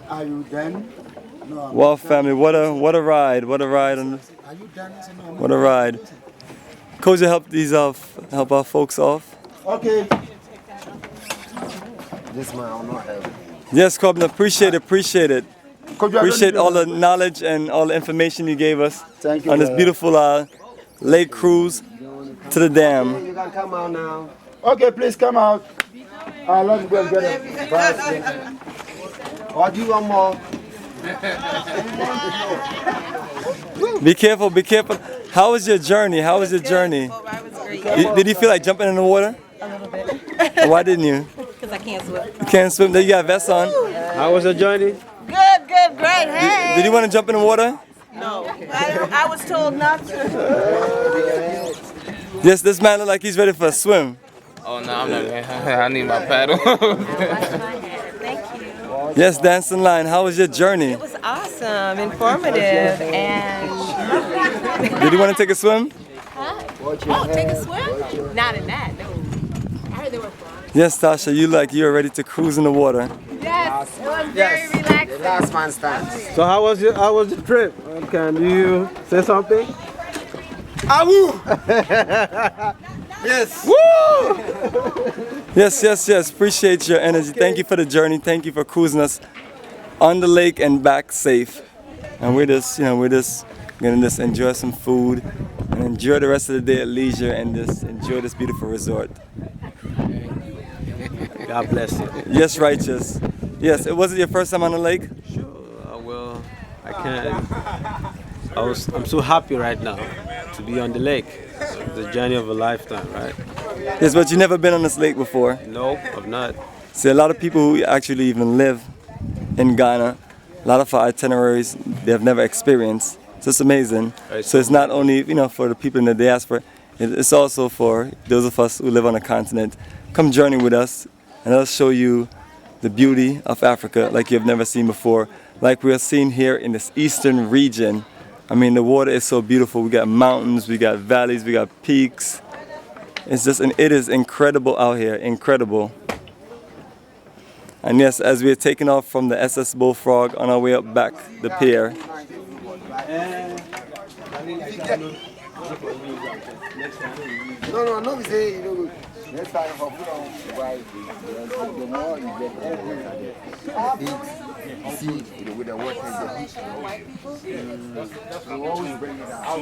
Are you done? No, I'm Wow, not done. family, what a ride! What a ride! Are you done? I said, no, I'm What not a done. ride! Coach, you help these help our folks off. Okay. This man, I will not help. Yes, Corbin, appreciate it. Coach, I don't Appreciate need all your the knowledge and all the information you gave us Thank you, on this brother. beautiful lake cruise to the dam. You can come out now. Okay, please come out. Let's go and get a basket. Or do you want more? Be careful, be careful. How was your journey? How was your journey? Boat ride was great. Did you feel like jumping in the water? A little bit. Why didn't you? Because I can't swim. You can't swim. There you got a vest on. How was the journey? Good, great. Hey. Did you want to jump in the water? No. I was told not to. Yes, this man look like he's ready for a swim. Oh no, I'm not ready. I need my paddle. Thank you. Yes, dancing line. How was your journey? It was awesome, informative, and... Did you want to take a swim? Huh? Oh, take a swim? Not in that, no. I heard they were fun. Yes, Tasha, you're ready to cruise in the water. Yes, it was very relaxing. Last man stands. So how was the trip? Can you say something? Yes. Woo! Yes. Appreciate your energy. Thank you for the journey. Thank you for cruising us on the lake and back safe. And we're just gonna just enjoy some food and enjoy the rest of the day at leisure and just enjoy this beautiful resort. God bless you. Yes, righteous. Yes, it wasn't your first time on the lake? Well, I'm so happy right now to be on the lake. It's the journey of a lifetime, right? Yes, but you never been on this lake before. No, I've not. See, a lot of people who actually even live in Ghana, a lot of our itineraries they have never experienced. So it's amazing. Right. So it's not only for the people in the diaspora, it's also for those of us who live on the continent. Come journey with us, and I'll show you the beauty of Africa like you've never seen before. Like we are seeing here in this eastern region. I mean, the water is so beautiful. We got mountains, we got valleys, we got peaks. It is incredible out here, incredible. And yes, as we are taking off from the SS Bullfrog on our way up back the pier. No, we say, next time for put on the more you get see with the water in the beach. We always bring it out.